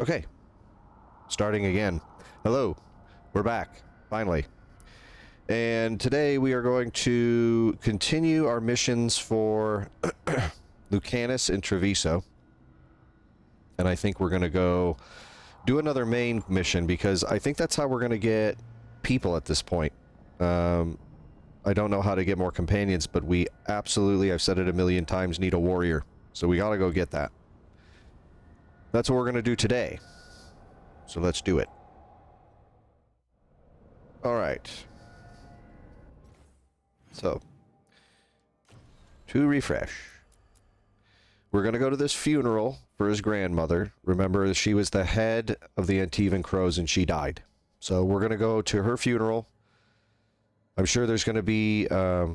Okay. Starting again. Hello. We're back. Finally. And today we are going to continue our missions for Lucanus and Treviso. And I think we're going to go do another main mission because I think that's how we're going to get people at this point. I don't know how to get more companions, but we absolutely, I've said it a million times, need a warrior. So we got to go get that. That's what we're going to do today. So let's do it. All right. So, to refresh, we're going to go to this funeral for his grandmother. Remember, she was the head of the Antivan Crows and she died. So we're going to go to her funeral. I'm sure there's going to be a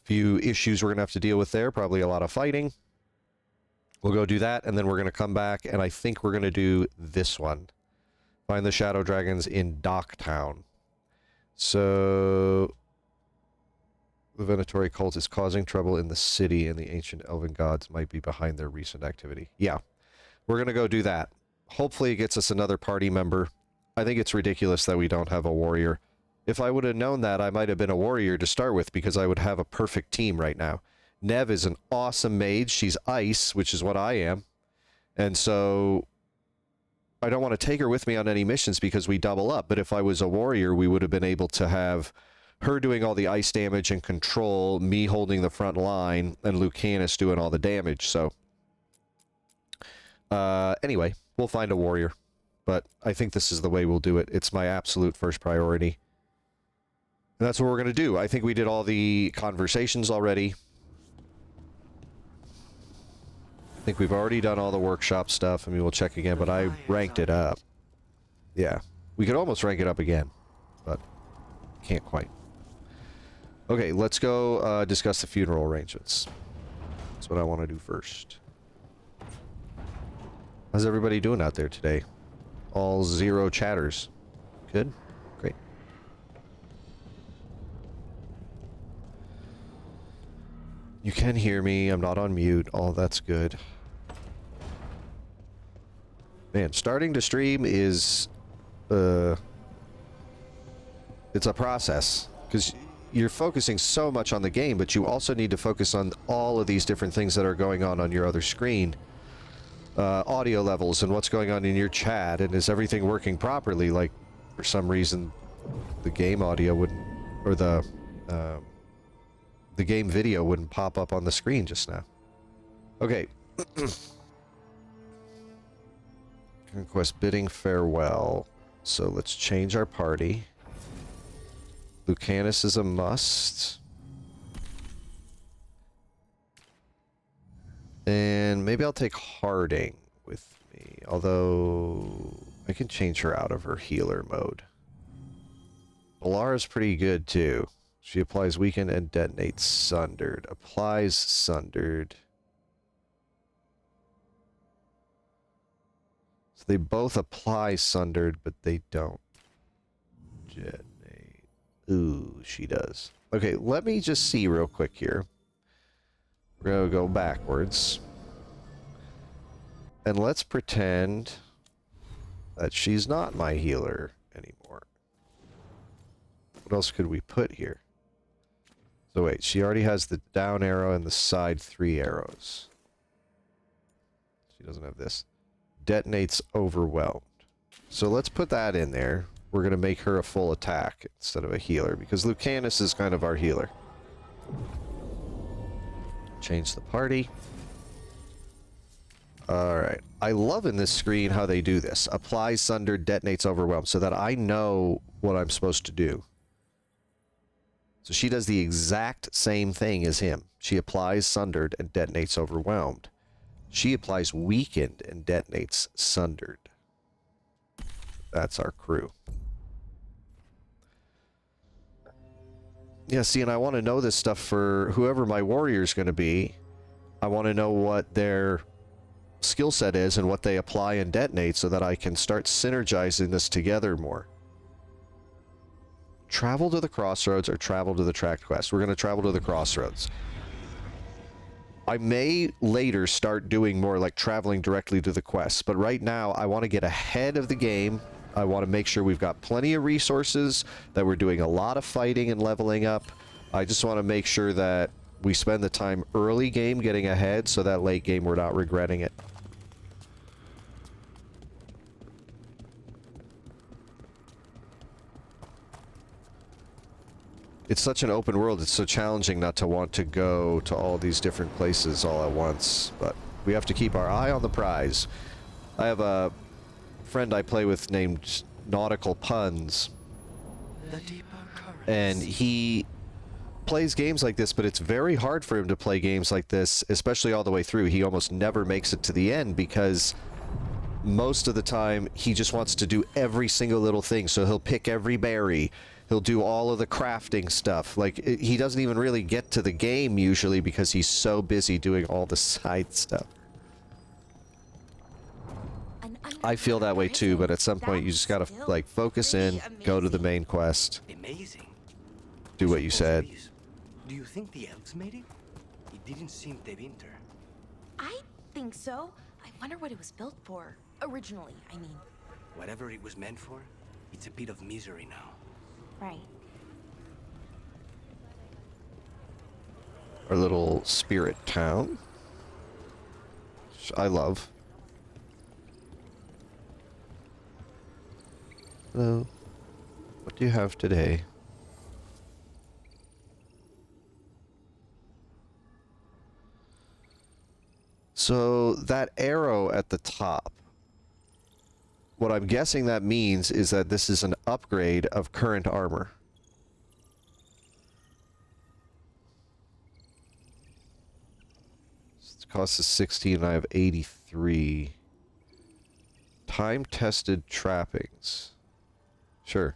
few issues we're going to have to deal with there. Probably a lot of fighting. We'll go do that, and then we're going to come back, and I think we're going to do this one. Find the Shadow Dragons in Docktown. So, the Venatori cult is causing trouble in the city, and the ancient elven gods might be behind their recent activity. Yeah, we're going to go do that. Hopefully it gets us another party member. I think it's ridiculous that we don't have a warrior. If I would have known that, I might have been a warrior to start with, because I would have a perfect team right now. Nev is an awesome mage. She's ice, which is what I am. And so I don't want to take her with me on any missions because we double up. But if I was a warrior, we would have been able to have her doing all the ice damage and control, me holding the front line, and Lucanus doing all the damage. So anyway, we'll find a warrior. But I think this is the way we'll do it. It's my absolute first priority. And that's what we're going to do. I think we did all the conversations already. I think we've already done all the workshop stuff. I mean, we'll check again, but I ranked it up. Yeah. We could almost rank it up again, but can't quite. Okay, let's go discuss the funeral arrangements. That's what I want to do first. How's everybody doing out there today? All zero chatters. Good? Great. You can hear me. I'm not on mute. Oh, that's good. Man, starting to stream is, it's a process, because you're focusing so much on the game, but you also need to focus on all of these different things that are going on your other screen. Audio levels and what's going on in your chat, and is everything working properly? Like, for some reason, the game audio wouldn't, or the game video wouldn't pop up on the screen just now. Okay. Conquest bidding farewell. So let's change our party. Lucanus is a must. And maybe I'll take Harding with me. Although I can change her out of her healer mode. Alara's pretty good too. She applies weakened and detonates sundered. Applies sundered. So they both apply sundered, but they don't detonate. Ooh, she does. Okay, let me just see real quick here. We're going to go backwards. And let's pretend that she's not my healer anymore. What else could we put here? So wait, she already has the down arrow and the side 3 arrows. She doesn't have this. Detonates overwhelmed. So let's put that in there. We're going to make her a full attack instead of a healer, because Lucanus is kind of our healer. Change the party. Alright. I love in this screen how they do this. Applies sundered, detonates overwhelmed, so that I know what I'm supposed to do. So she does the exact same thing as him. She applies sundered and detonates overwhelmed. She applies weakened and detonates sundered. That's our crew. Yeah, see, and I want to know this stuff for whoever my warrior is going to be. I want to know what their skill set is and what they apply and detonate so that I can start synergizing this together more. Travel to the crossroads or travel to the tracked quest. We're going to travel to the crossroads. I may later start doing more like traveling directly to the quests, but right now I want to get ahead of the game. I want to make sure we've got plenty of resources, that we're doing a lot of fighting and leveling up. I just want to make sure that we spend the time early game getting ahead so that late game we're not regretting it. It's such an open world, it's so challenging not to want to go to all these different places all at once, but we have to keep our eye on the prize. I have a friend I play with named Nautical Puns, and he plays games like this, but it's very hard for him to play games like this, especially all the way through. He almost never makes it to the end because most of the time he just wants to do every single little thing, so he'll pick every berry. He'll do all of the crafting stuff. Like, he doesn't even really get to the game usually because he's so busy doing all the side stuff. I feel that way too, but at some point you just gotta, like, focus in, go to the main quest. Amazing. Do what you said. Do you think the elves made it? It didn't seem to enter. I think so. I wonder what it was built for. Originally, I mean. Whatever it was meant for, it's a bit of misery now. Right. Our little spirit town, which I love. Hello. What do you have today? So that arrow at the top, what I'm guessing that means is that this is an upgrade of current armor. It costs us 16 and I have 83. Time-tested trappings. Sure.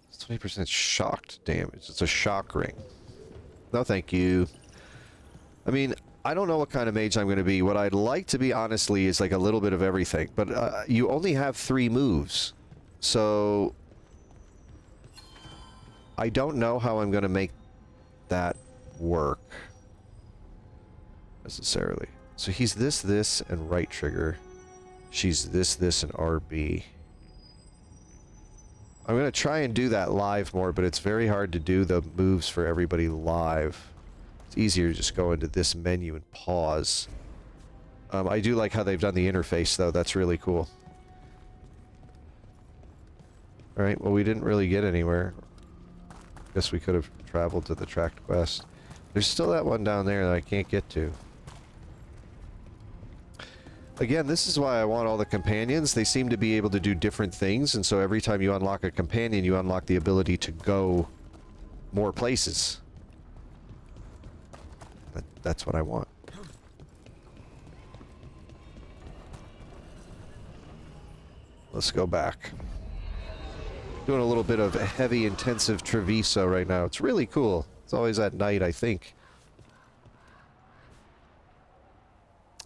It's 20% shocked damage. It's a shock ring. No, thank you. I mean, I don't know what kind of mage I'm going to be. What I'd like to be, honestly, is like a little bit of everything. But you only have 3 moves. So I don't know how I'm going to make that work necessarily. So he's this, and right trigger. She's this, and RB. I'm going to try and do that live more, but it's very hard to do the moves for everybody live. It's easier to just go into this menu and pause. I do like how they've done the interface, though. That's really cool. Alright, well, we didn't really get anywhere. Guess we could have traveled to the tracked quest. There's still that one down there that I can't get to. Again, this is why I want all the companions. They seem to be able to do different things, and so every time you unlock a companion, you unlock the ability to go more places. That's what I want. Let's go back. Doing a little bit of heavy, intensive Treviso right now. It's really cool. It's always at night, I think.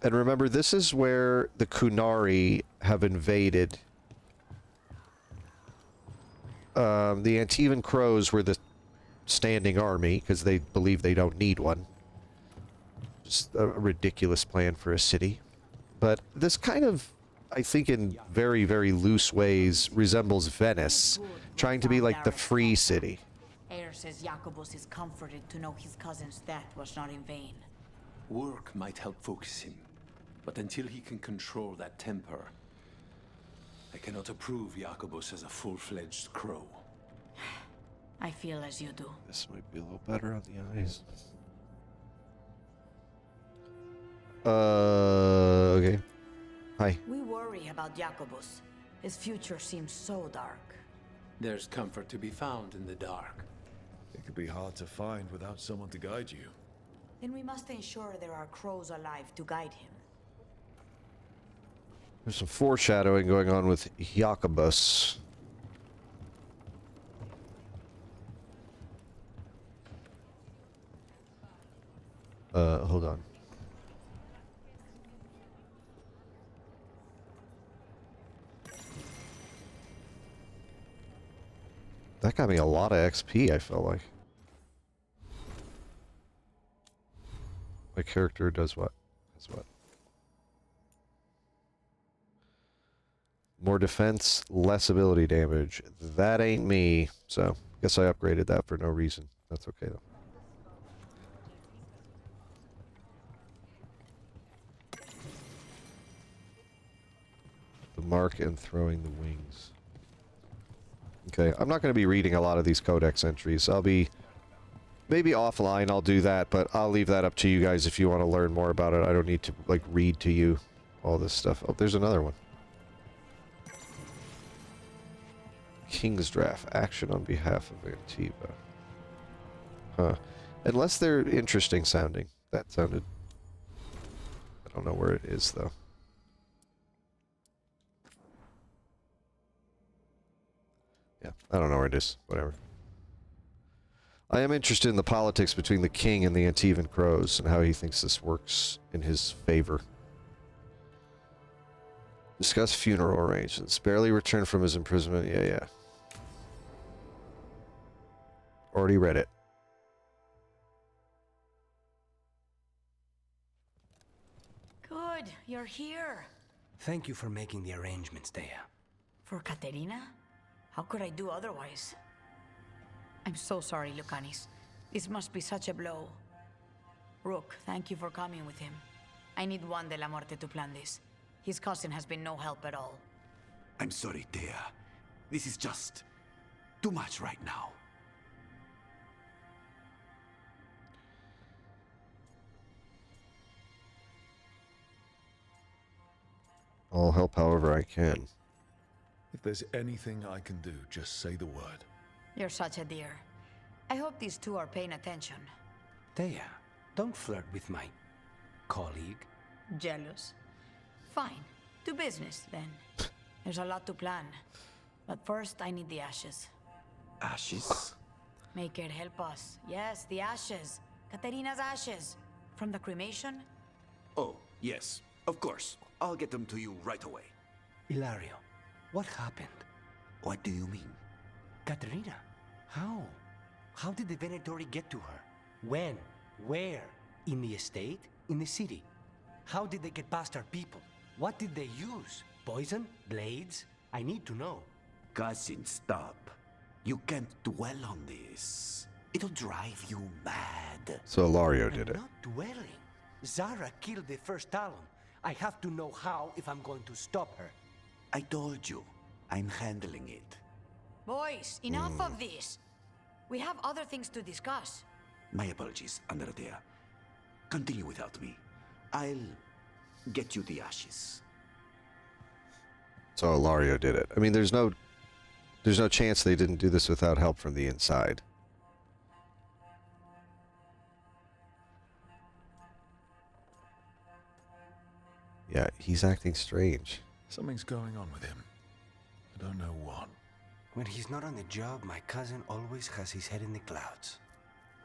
And remember, this is where the Kunari have invaded. The Antivan Crows were the standing army, because they believe they don't need one. Just a ridiculous plan for a city. But this kind of, I think in very, very loose ways, resembles Venice, trying to be like the free city. Air says Jacobus is comforted to know his cousin's death was not in vain. Work might help focus him, but until he can control that temper, I cannot approve Jacobus as a full-fledged crow. I feel as you do. This might be a little better on the eyes. Okay. Hi. We worry about Jacobus. His future seems so dark. There's comfort to be found in the dark. It could be hard to find without someone to guide you. Then we must ensure there are crows alive to guide him. There's some foreshadowing going on with Jacobus. Hold on. That got me a lot of XP, I felt like. My character does what? Does what? More defense, less ability damage. That ain't me. So, guess I upgraded that for no reason. That's okay, though. The mark and throwing the wings. Okay, I'm not going to be reading a lot of these codex entries. I'll be... Maybe offline I'll do that, but I'll leave that up to you guys if you want to learn more about it. I don't need to, like, read to you all this stuff. Oh, there's another one. King's Draft. Action on behalf of Antiva. Huh. Unless they're interesting sounding. That sounded... I don't know where it is, though. Yeah, I don't know where it is. Whatever. I am interested in the politics between the king and the Antivan Crows and how he thinks this works in his favor. Discuss funeral arrangements. Barely returned from his imprisonment. Yeah. Already read it. Good, you're here. Thank you for making the arrangements, Dea. For Katerina? How could I do otherwise? I'm so sorry, Lucanis. This must be such a blow. Rook, thank you for coming with him. I need Juan de la Muerte to plan this. His cousin has been no help at all. I'm sorry, Dea. This is just too much right now. I'll help however I can. If there's anything I can do, just say the word. You're such a dear. I hope these two are paying attention. Dea, don't flirt with my colleague. Jealous? Fine. To business, then. There's a lot to plan. But first, I need the ashes. Ashes? Make it help us. Yes, the ashes. Katerina's ashes. From the cremation? Oh, yes, of course. I'll get them to you right away. Ilario, what happened? What do you mean? Katerina, how? How did the Venatori get to her? When? Where? In the estate? In the city? How did they get past our people? What did they use? Poison? Blades? I need to know. Cousin, stop. You can't dwell on this. It'll drive you mad. So Ilario did I'm it. not dwelling. Zara killed the first Talon. I have to know how if I'm going to stop her. I told you, I'm handling it. Boys, enough of this. We have other things to discuss. My apologies, Andrea. Continue without me. I'll get you the ashes. So Ilario did it. I mean, there's no chance they didn't do this without help from the inside. Yeah, he's acting strange. Something's going on with him. I don't know what. When he's not on the job, my cousin always has his head in the clouds.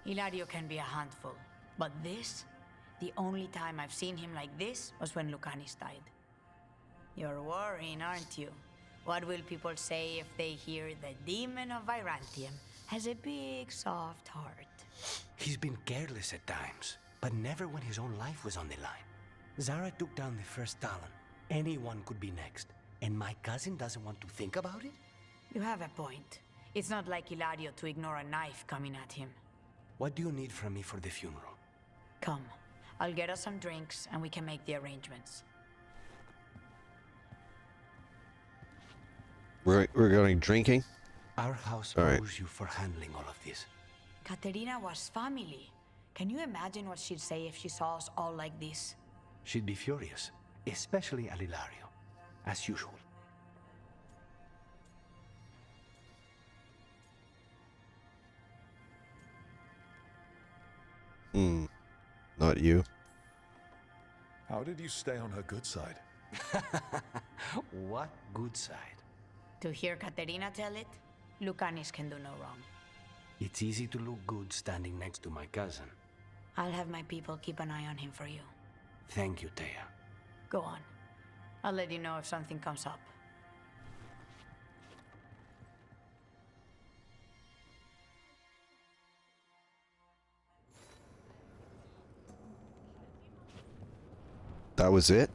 Hilario can be a handful. But this? The only time I've seen him like this was when Lucanis died. You're worrying, aren't you? What will people say if they hear the demon of Virantium has a big, soft heart? He's been careless at times, but never when his own life was on the line. Zara took down the first Talon. Anyone could be next. And my cousin doesn't want to think about it? You have a point. It's not like Hilario to ignore a knife coming at him. What do you need from me for the funeral? Come. I'll get us some drinks and we can make the arrangements. We're going drinking? Our house All right. owes you for handling all of this. Katerina was family. Can you imagine what she'd say if she saw us all like this? She'd be furious, especially at Hilario, as usual. Not you. How did you stay on her good side? What good side? To hear Katerina tell it, Lucanis can do no wrong. It's easy to look good standing next to my cousin. I'll have my people keep an eye on him for you. Thank you, Taya. Go on. I'll let you know if something comes up. That was it?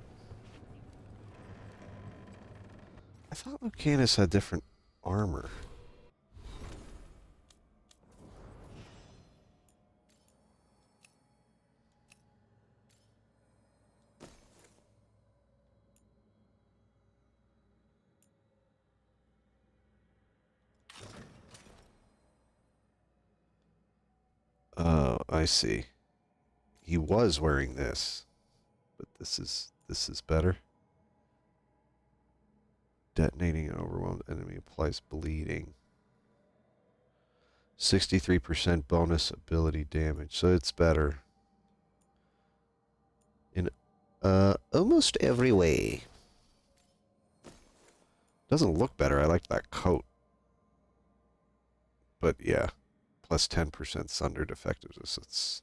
I thought Lucanus had different armor. Oh, I see. He was wearing this, but this is better. Detonating an overwhelmed enemy applies bleeding. 63% bonus ability damage, so it's better in almost every way. Doesn't look better. I like that coat. But yeah, plus 10% sundered effectiveness. That's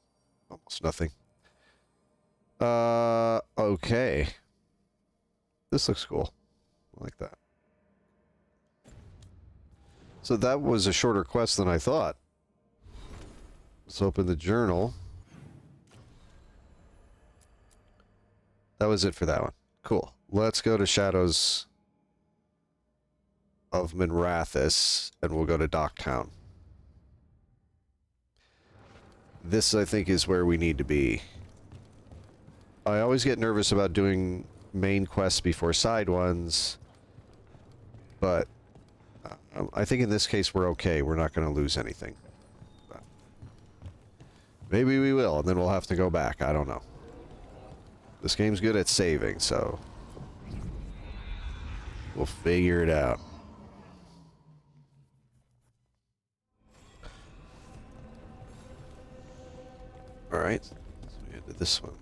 almost nothing. Okay. This looks cool. I like that. So that was a shorter quest than I thought. Let's open the journal. That was it for that one. Cool. Let's go to Shadows of Minrathous, and we'll go to Docktown. This, I think, is where we need to be. I always get nervous about doing main quests before side ones, but I think in this case we're okay. We're not going to lose anything. But maybe we will, and then we'll have to go back. I don't know. This game's good at saving, so we'll figure it out. Alright, so we get to this one.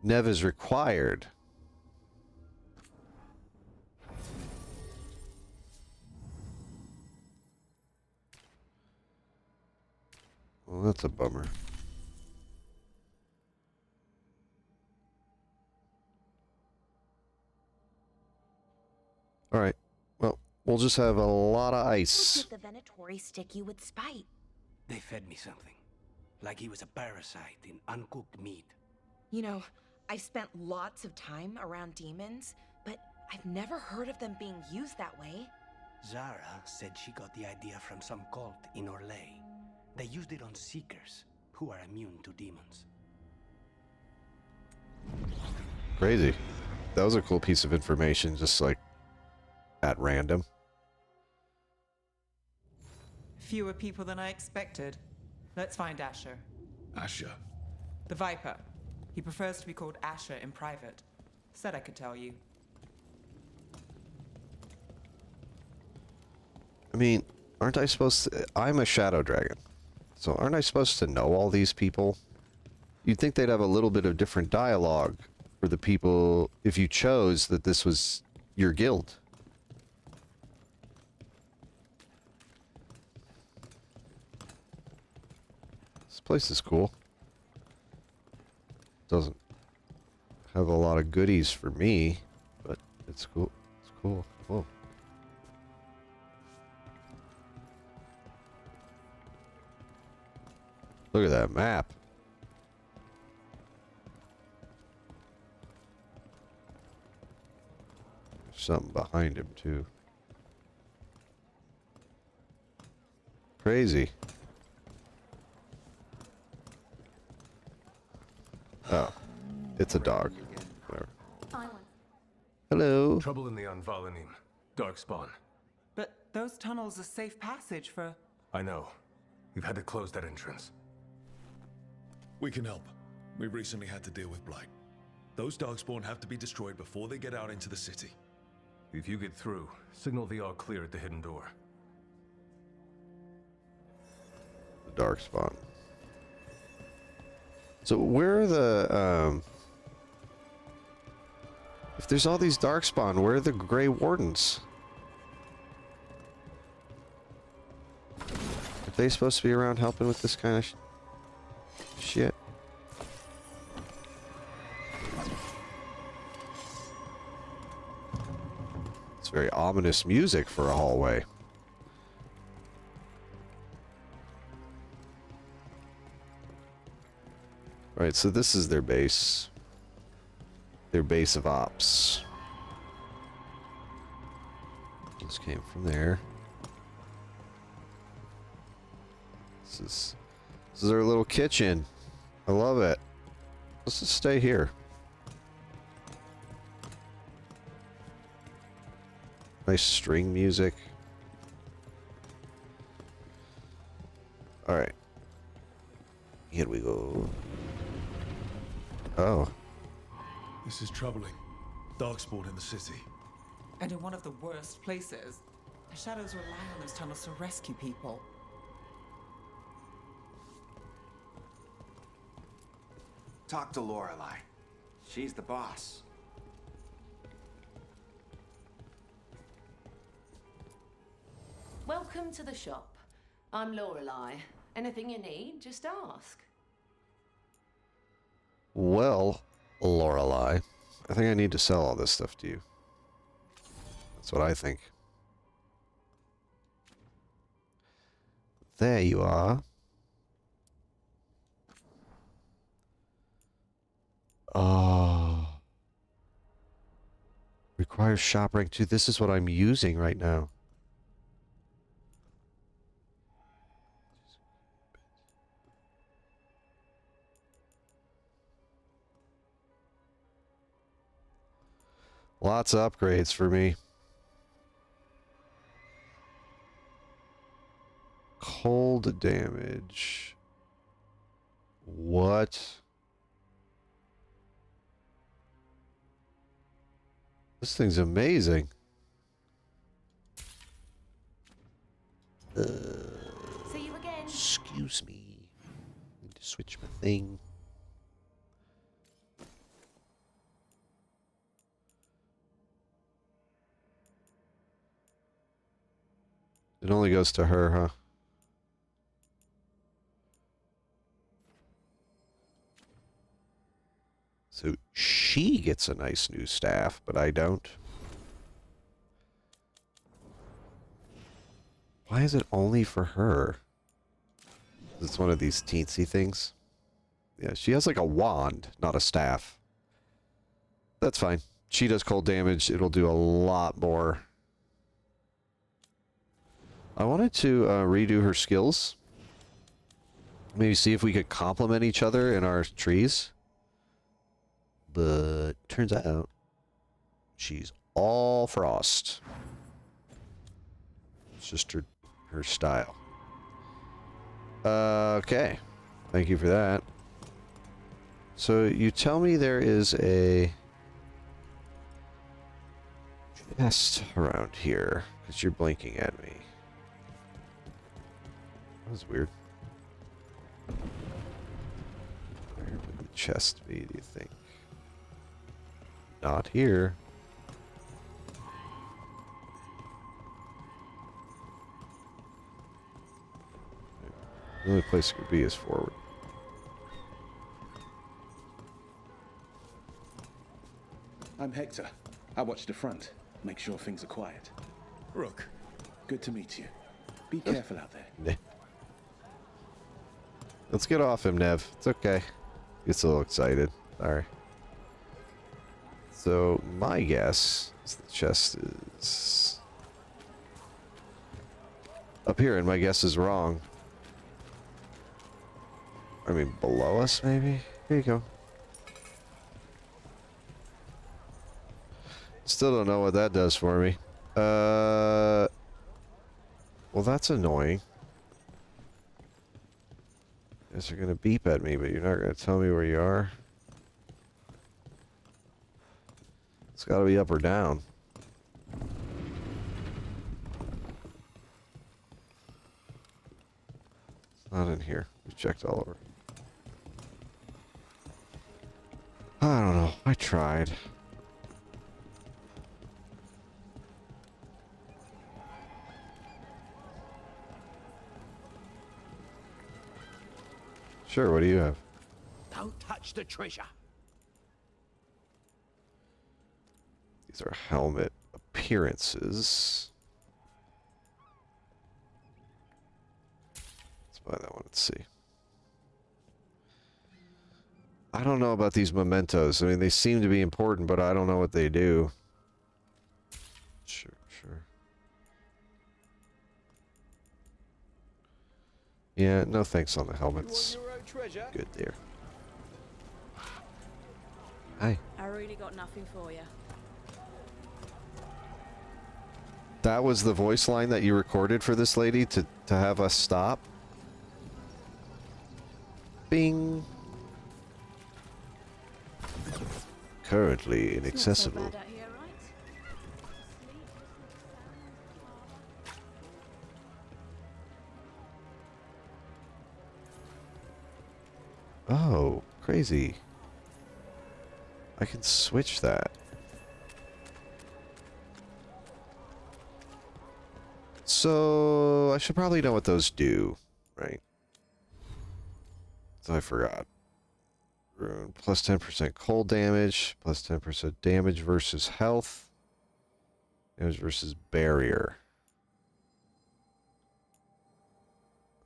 Nev is required. Well, that's a bummer. Alright. Well, we'll just have a lot of ice. How did the Venatori stick you with spite? They fed me something. Like he was a parasite in uncooked meat. You know, I've spent lots of time around demons, but I've never heard of them being used that way. Zara said she got the idea from some cult in Orlais. They used it on seekers who are immune to demons. Crazy. That was a cool piece of information, just like at random. Fewer people than I expected. Let's find Asher. Asher. The Viper. He prefers to be called Asher in private. Said I could tell you. I mean, aren't I supposed to... I'm a shadow dragon. So aren't I supposed to know all these people? You'd think they'd have a little bit of different dialogue for the people if you chose that this was your guild. This place is cool. Doesn't have a lot of goodies for me, but it's cool. It's cool. Whoa. Look at that map. There's something behind him, too. Crazy. Oh. It's a dog. Whatever. Hello. Trouble in the Anvalanim. Darkspawn. But those tunnels are safe passage for... I know. We've had to close that entrance. We can help. We recently had to deal with Blight. Those Darkspawn have to be destroyed before they get out into the city. If you get through, signal the all clear at the hidden door. The Darkspawn. So where are the, if there's all these Darkspawn, where are the Grey Wardens? Are they supposed to be around helping with this kind of shit? It's very ominous music for a hallway. Alright, so this is their base. Their base of ops. This came from there. This is our little kitchen. I love it. Let's just stay here. Nice string music. Alright. Here we go. Oh. This is troubling. Darkspawn in the city. And in one of the worst places. The shadows rely on those tunnels to rescue people. Talk to Lorelei. She's the boss. Welcome to the shop. I'm Lorelei. Anything you need, just ask. Well, Lorelei, I think I need to sell all this stuff to you. That's what I think. There you are. Oh. Requires shop rank 2. This is what I'm using right now. Lots of upgrades for me. Cold damage. What? This thing's amazing. See you again. Excuse me. Need to switch my thing. It only goes to her, huh? So she gets a nice new staff, but I don't. Why is it only for her? It's one of these teensy things. Yeah, she has like a wand, not a staff. That's fine. She does cold damage. It'll do a lot more. I wanted to redo her skills. Maybe see if we could complement each other in our trees. But turns out she's all frost. It's just her style. Okay. Thank you for that. So you tell me there is a chest around here because you're blinking at me. That was weird. Where would the chest be, do you think? Not here. The only place it could be is forward. I'm Hector. I watch the front. Make sure things are quiet. Rook. Good to meet you. Be careful out there. Let's get off him, Nev. It's okay. Gets a little excited. Sorry. So, my guess is the chest is up here, and my guess is wrong. I mean, below us, maybe? Here you go. Still don't know what that does for me. Well, that's annoying. Guess you're gonna beep at me, but you're not gonna tell me where you are. It's gotta be up or down. It's not in here. We checked all over. I don't know. I tried. Sure, what do you have? Don't touch the treasure. These are helmet appearances. Let's buy that one and see. I don't know about these mementos. I mean, they seem to be important, but I don't know what they do. Sure. Yeah, no thanks on the helmets. Good there. Hi. I really got nothing for you. That was the voice line that you recorded for this lady to have us stop? Bing. Currently inaccessible. Not so bad out here, right? Oh, crazy. I can switch that. So, I should probably know what those do, right? So I forgot. Rune, plus 10% cold damage, plus 10% damage versus health, damage versus barrier.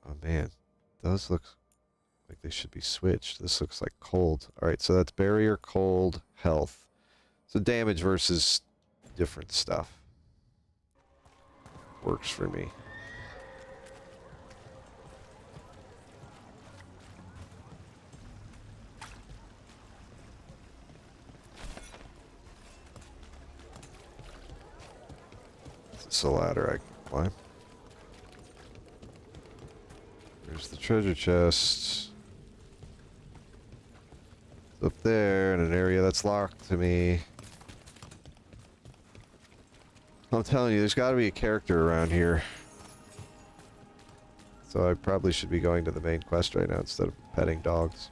Oh man, those look like they should be switched. This looks like cold. Alright, so that's barrier, cold, health. So damage versus different stuff. Works for me. It's a ladder I can climb. There's the treasure chest. It's up there in an area that's locked to me. I'm telling you, there's got to be a character around here. So I probably should be going to the main quest right now instead of petting dogs.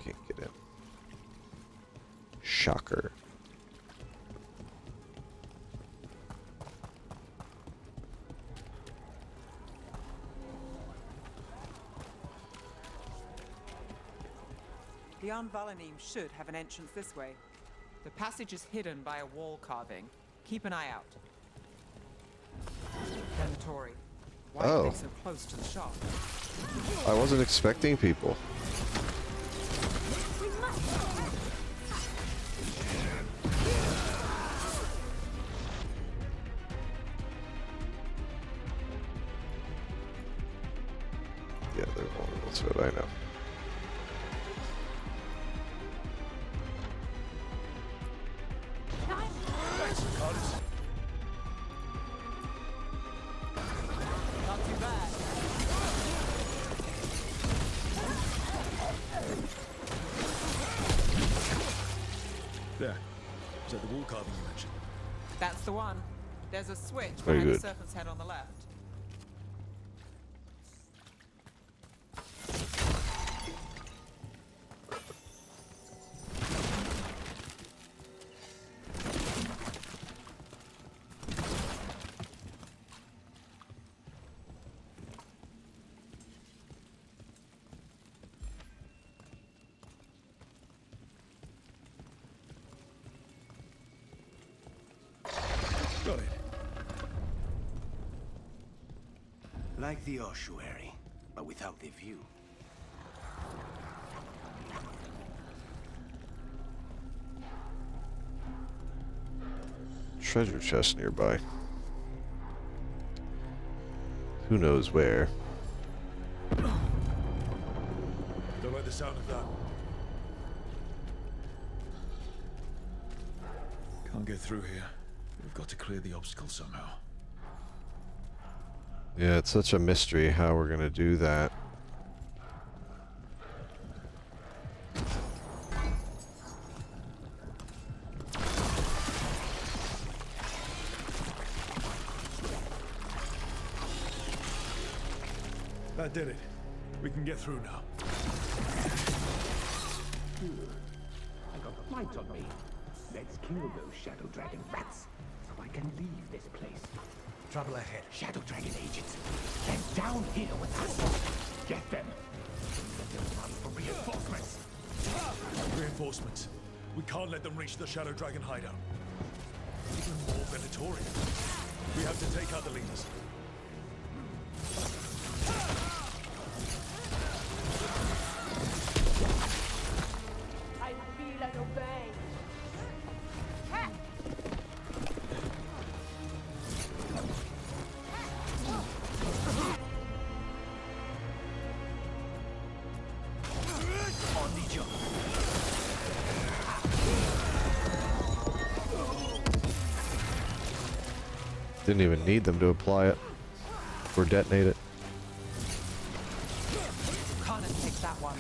Can't get in. Shocker. The Anvalanim should have an entrance this way. The passage is hidden by a wall carving. Keep an eye out. Venatori, why are they so close to the shop? I wasn't expecting people. Yeah, they're vulnerable to it, I know. There. Is that the wall carving you mentioned? That's the one. There's a switch Very behind good. the serpent's head on the left. Got it. Like the ossuary, but without the view. Treasure chest nearby. Who knows where? Don't like the sound of that. Can't get through here. We've got to clear the obstacle somehow. Yeah, it's such a mystery how we're gonna do that. That did it. We can get through now. I got a light on me. Let's kill those Shadow Dragon rats, so I can leave this place. Trouble ahead. Shadow Dragon agents, they're down here with us. Get them. Let them run for reinforcements. Reinforcements. We can't let them reach the Shadow Dragon hideout. Even more Venatorians. We have to take out the leaders. Didn't even need them to apply it or detonate it. Connor takes that one.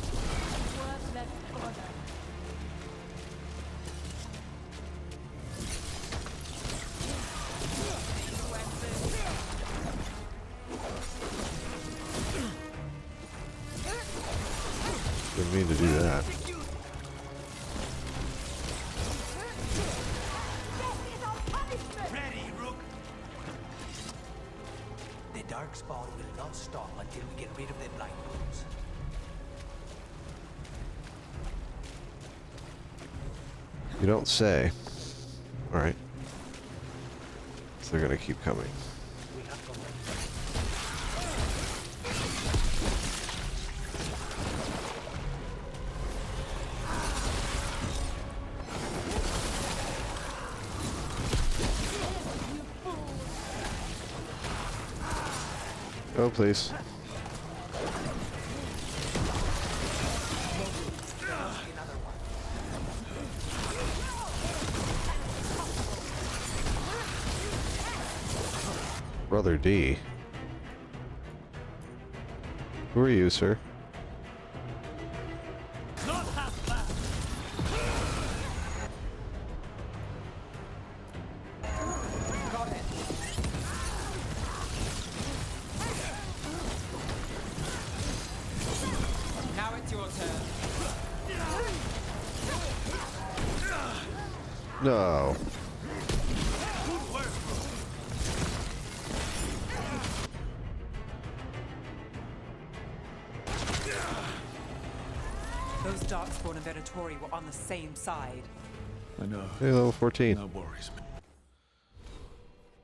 Didn't mean to do that. Ready, Rook. The darkspawn will not stop until we get rid of the blind ones. You don't say. Alright. So they're gonna keep coming. Oh, please. Brother D. Who are you, sir? Got it. Now it's your turn. No. Those Darkspawn and Venatori were on the same side. I know. Hey, level 14. That worries me.